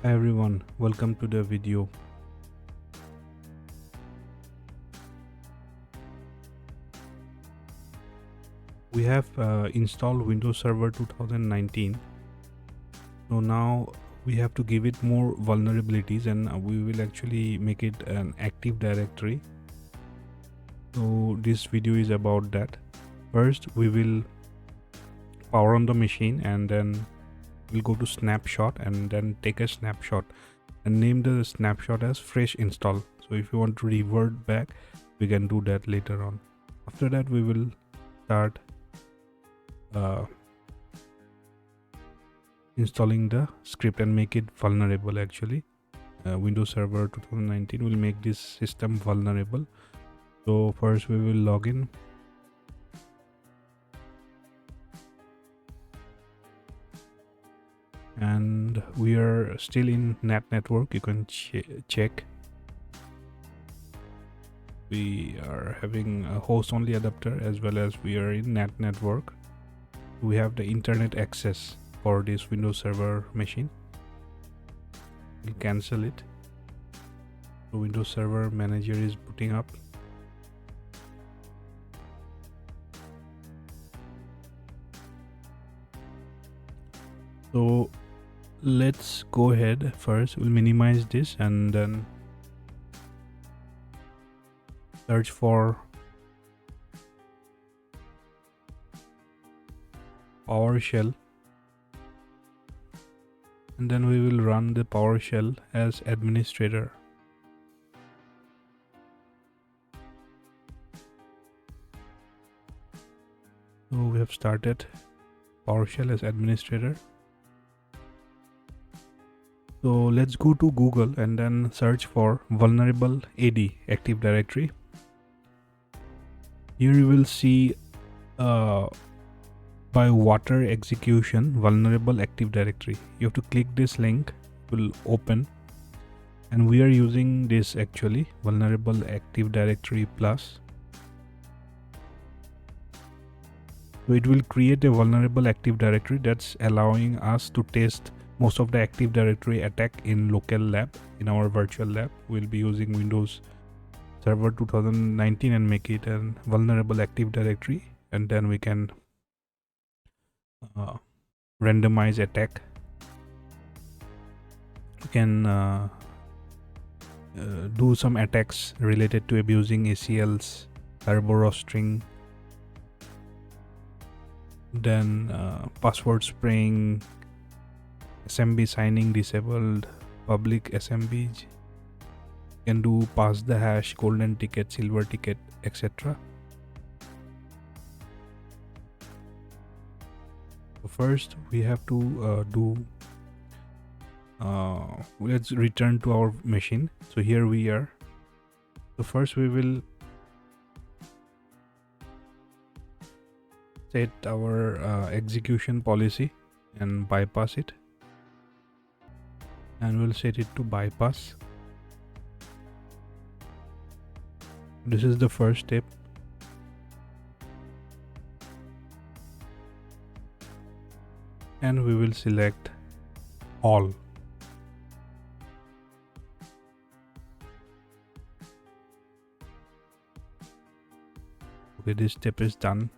Hi everyone, welcome to the video. We have installed Windows Server 2019. So now we have to give it more vulnerabilities and we will actually make it an active directory. So this video is about that. First we will power on the machine and then we'll go to snapshot and then take a snapshot and name the snapshot as fresh install. So if you want to revert back, we can do that later on. After that we will start installing the script and make it vulnerable. Actually Windows Server 2019 will make this system vulnerable. So first we will log in and we are still in NAT network. You can check we are having a host only adapter as well as we are in NAT network. We have the internet access for this Windows Server machine. We'll cancel it. The Windows Server manager is booting up. So let's go ahead. First we'll minimize this and then search for PowerShell, and then we will run the PowerShell as administrator. So we have started PowerShell as administrator. So let's go to Google and then search for vulnerable AD, Active Directory. Here you will see by water execution vulnerable Active Directory. You have to click this link, it will open, and we are using this actually, vulnerable Active Directory plus. So it will create a vulnerable Active Directory that's allowing us to test most of the Active Directory attack in local lab. In our virtual lab we'll be using Windows Server 2019 and make it a vulnerable Active Directory, and then we can randomize attack. We can do some attacks related to abusing ACLs, turbo rostering, then password spraying, SMB signing disabled, public SMBs. Can do pass the hash, golden ticket, silver ticket, etc. So first we have to let's return to our machine. So here we are. So first we will set our execution policy and bypass it, and we'll set it to bypass. This is the first step. And we will select all. Okay, this step is done.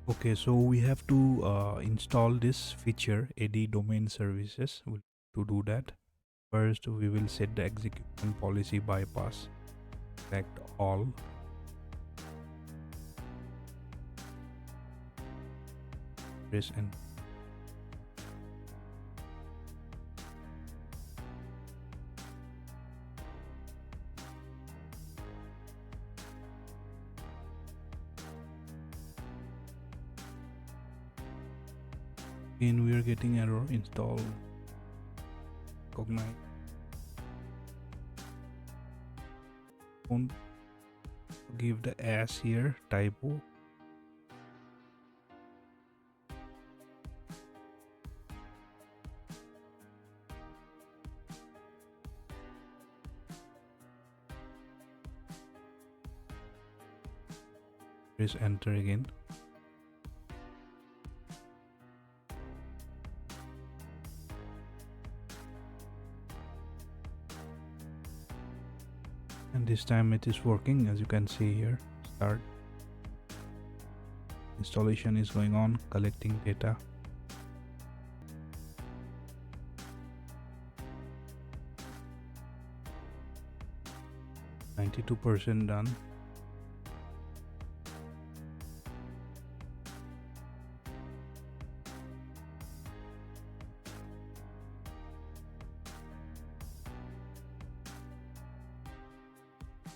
Okay, so we have to install this feature AD domain services. To do that, first we will set the execution policy bypass. Select all. Press enter. Again we are getting error, install Cognite. Don't give the S here, typo. Press enter again. This time it is working, as you can see here. Start. Installation is going on, collecting data. %92 done.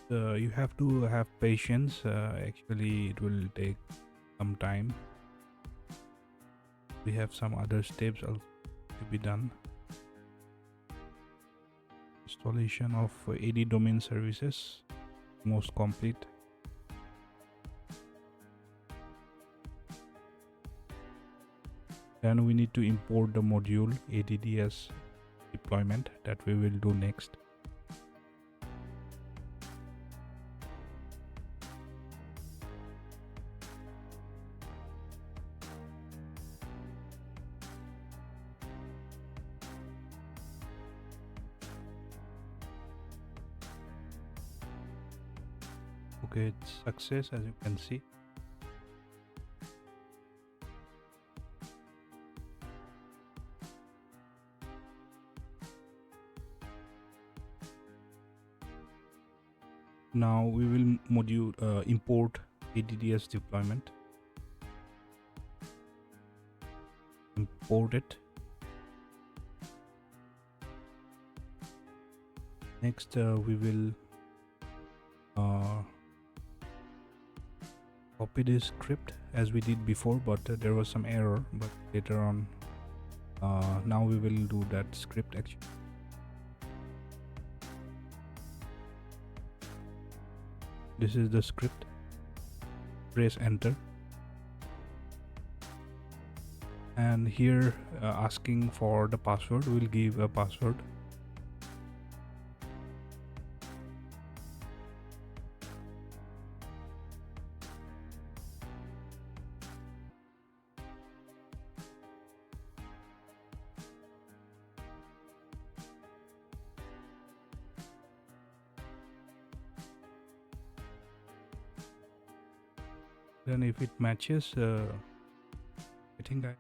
You have to have patience. Actually, it will take some time. We have some other steps also to be done. Installation of AD domain services, most complete. Then we need to import the module ADDS deployment that we will do next. Okay, it's success, as you can see. Now we will import ADDS deployment. Import it. Next, we will copy this script as we did before, but there was some error. But later on, now we will do that script actually. This is the script. Press enter. And here asking for the password, we'll give a password. Then if it matches, I think I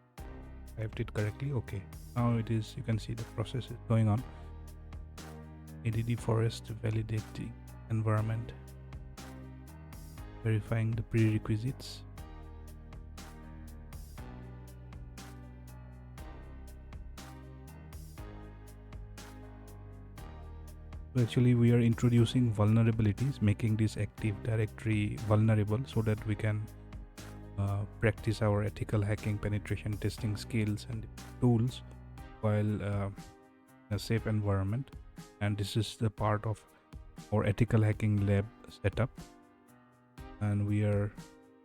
typed it correctly. Okay, now it is, you can see the process is going on. ADD forest validating environment, verifying the prerequisites. So actually we are introducing vulnerabilities, making this Active Directory vulnerable so that we can practice our ethical hacking penetration testing skills and tools while in a safe environment. And this is the part of our ethical hacking lab setup, and we are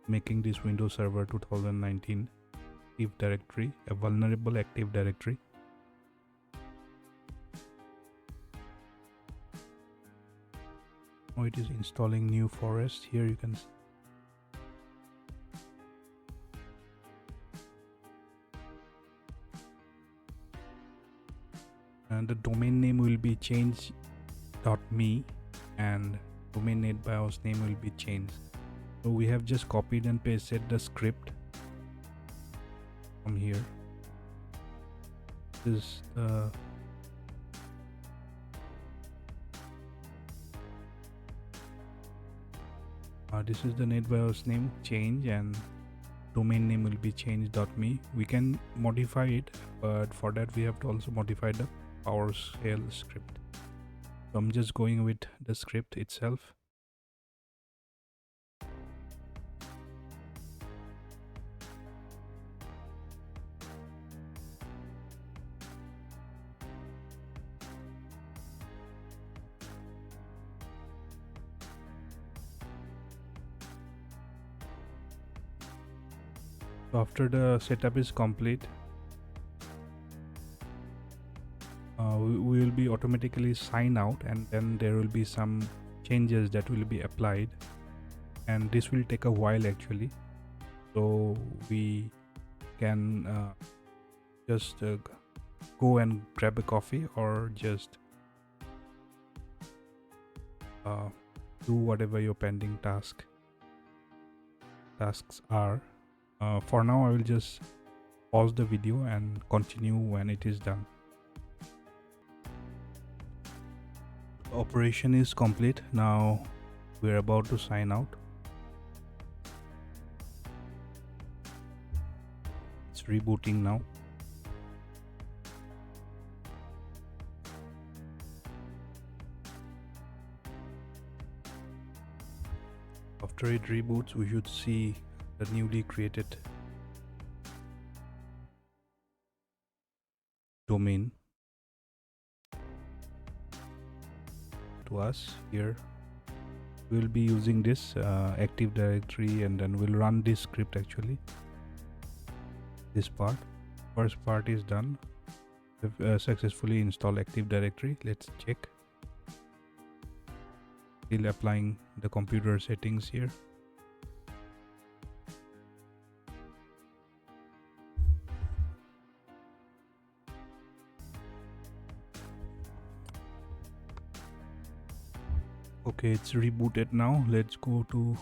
making this Windows Server 2019 Active Directory a vulnerable Active Directory. Now it is installing new forest. Here you can see. And the domain name will be change.me and domain name BIOS name will be changed. So we have just copied and pasted the script from here. This this is the NetBIOS name change, and domain name will be change.me. We can modify it, but for that we have to also modify the PowerShell script. So I'm just going with the script itself. So after the setup is complete, we will be automatically sign out, and then there will be some changes that will be applied, and this will take a while actually. So we can just go and grab a coffee, or just do whatever your pending tasks are. For now I will just pause the video and continue when it is done. Operation is complete. Now we're about to sign out. It's rebooting now. After it reboots, we should see the newly created domain to us. Here we'll be using this Active Directory, and then we'll run this script. Actually, this first part is done. We've successfully installed Active Directory. Let's check. Still applying the computer settings here. Okay, it's rebooted now. Let's go to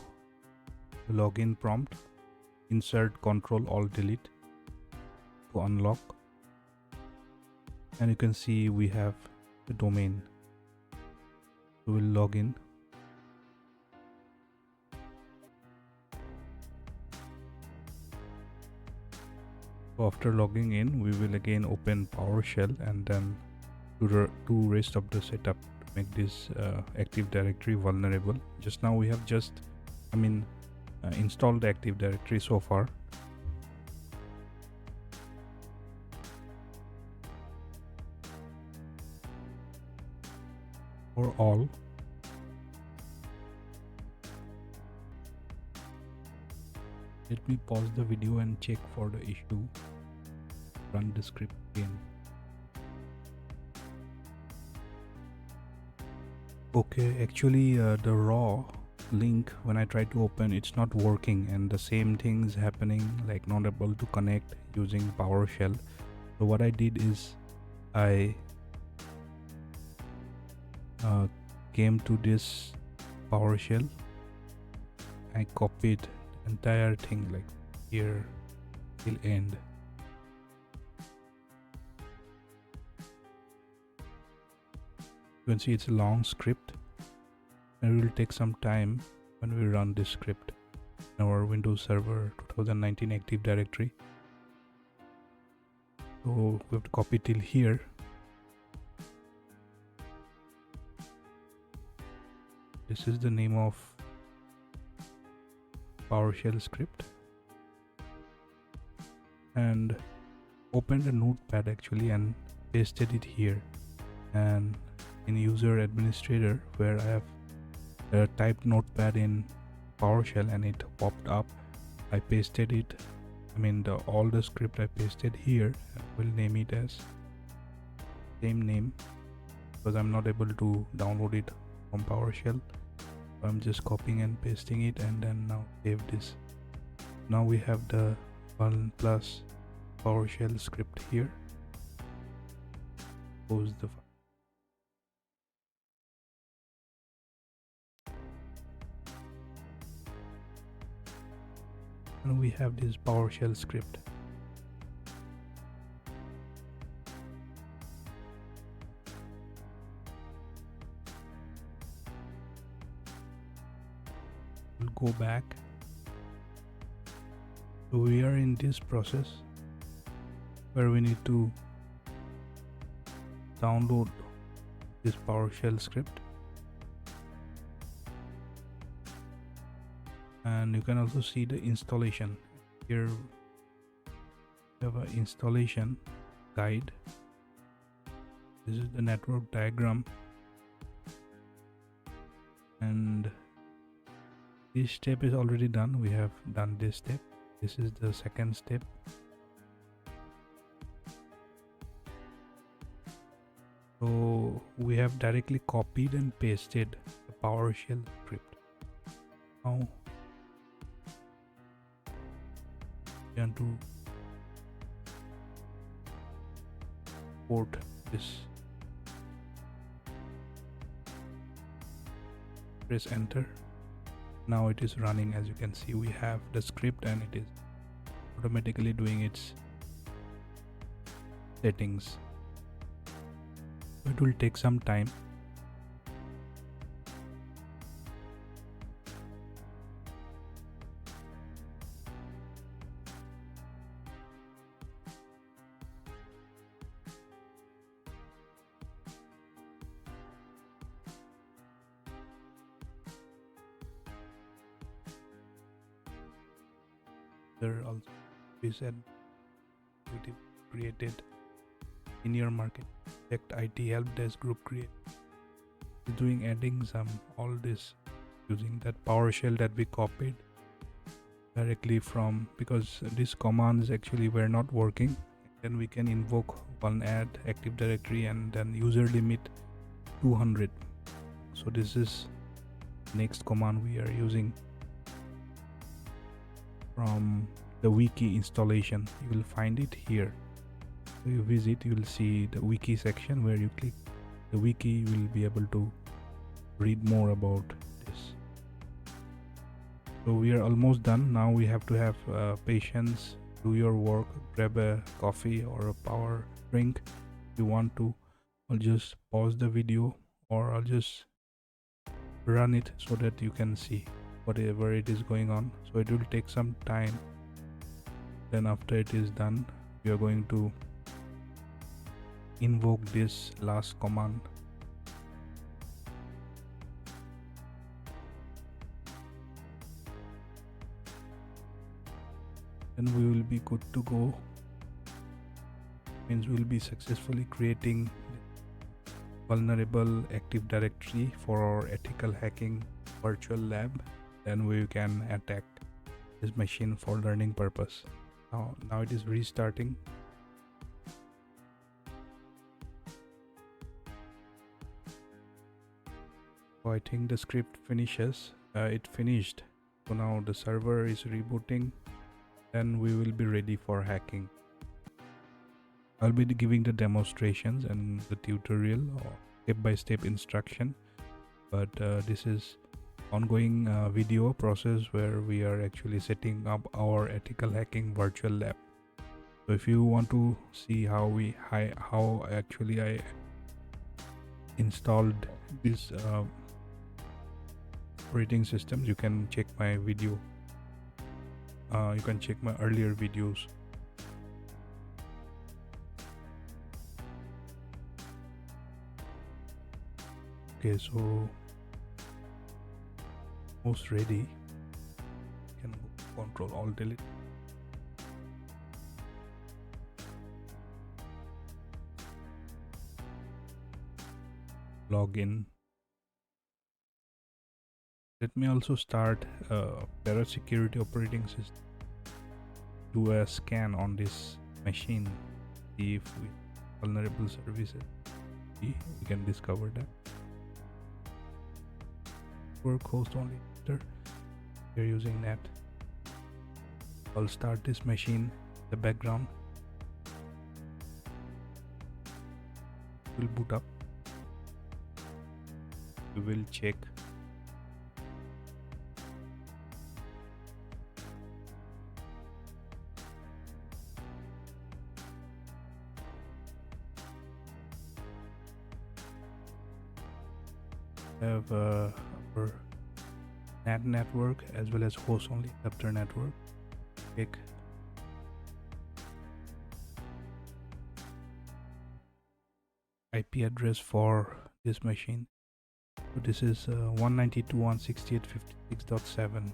the login prompt. Insert Ctrl Alt Delete to unlock, and you can see we have the domain. So we'll log in. So after logging in, we will again open PowerShell and then do rest of the setup to make this Active Directory vulnerable. Just now we have installed the Active Directory so far. For all, let me pause the video and check for the issue. Run the script again. Okay, actually the raw link, when I try to open, it's not working, and the same things happening, like not able to connect using PowerShell. So what I did is I came to this PowerShell. I copied the entire thing, like here till end. You can see it's a long script, and it will take some time when we run this script in our Windows Server 2019 Active Directory. So we have to copy till here. This is the name of PowerShell script, and opened a notepad actually and pasted it here. And in user administrator, where I have typed notepad in PowerShell and it popped up, I pasted it. All the script I pasted here. We'll name it as same name because I'm not able to download it from PowerShell. I'm just copying and pasting it, and then now save this. Now we have the 1+ PowerShell script here. Close the file. And we have this PowerShell script. We'll go back. So we are in this process where we need to download this PowerShell script. And you can also see the installation. Here we have an installation guide. This is the network diagram, and this step is already done. We have done this step. This is the second step. So we have directly copied and pasted the PowerShell script. Now we want to port this press enter. Now it is running. As you can see, we have the script and it is automatically doing its settings. It will take some time. There also we said we created senior market IT help desk group create. Doing adding some all this using that PowerShell that we copied directly from, because these commands actually were not working. Then we can invoke one add Active Directory and then user limit 200. So this is next command we are using from the wiki installation. You will find it here. So you visit, you will see the wiki section. Where you click the wiki, you will be able to read more about this. So we are almost done. Now we have to have patience, do your work, grab a coffee or a power drink if you want to. I'll just pause the video, or I'll just run it so that you can see whatever it is going on. So it will take some time. Then after it is done, we are going to invoke this last command. Then we will be good to go. Means we will be successfully creating vulnerable Active Directory for our ethical hacking virtual lab. Then we can attack this machine for learning purpose. Now it is restarting. So I think the script finishes. It finished. So now the server is rebooting. Then we will be ready for hacking. I'll be giving the demonstrations and the tutorial or step-by-step instruction, but this is ongoing video process where we are actually setting up our ethical hacking virtual lab. So if you want to see how actually I installed this operating systems, you can check my video. You can check my earlier videos. Okay, so almost ready. You can Control Alt Delete. Login. Let me also start CyberSecurity operating system. Do a scan on this machine. See if we vulnerable services. See, we can discover that. Work host only. We're using that. I'll start this machine. The background will boot up. We will check. Have our NAT network as well as host only adapter network. Pick IP address for this machine. So this is 192.168.56.7.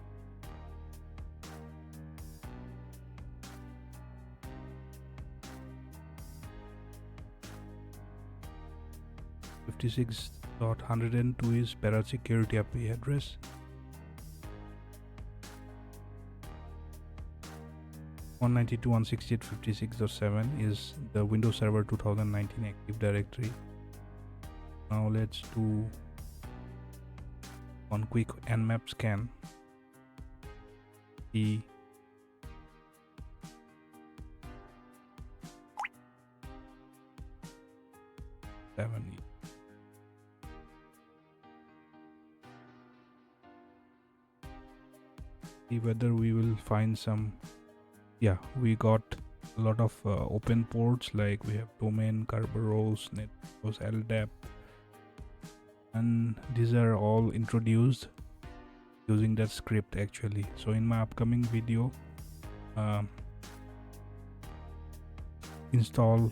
.102 is parasecurity IP address. 192.168.56.7 is the Windows Server 2019 Active Directory. Now let's do one quick nmap scan. The see whether we will find some. Yeah, we got a lot of open ports, like we have domain, Kerberos, networks, LDAP, and these are all introduced using that script actually. So in my upcoming video,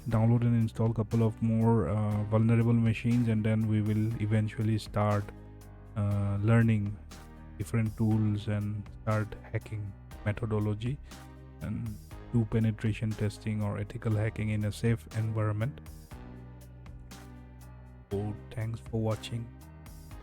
download and install couple of more vulnerable machines, and then we will eventually start learning different tools and start hacking methodology and do penetration testing or ethical hacking in a safe environment. So thanks for watching.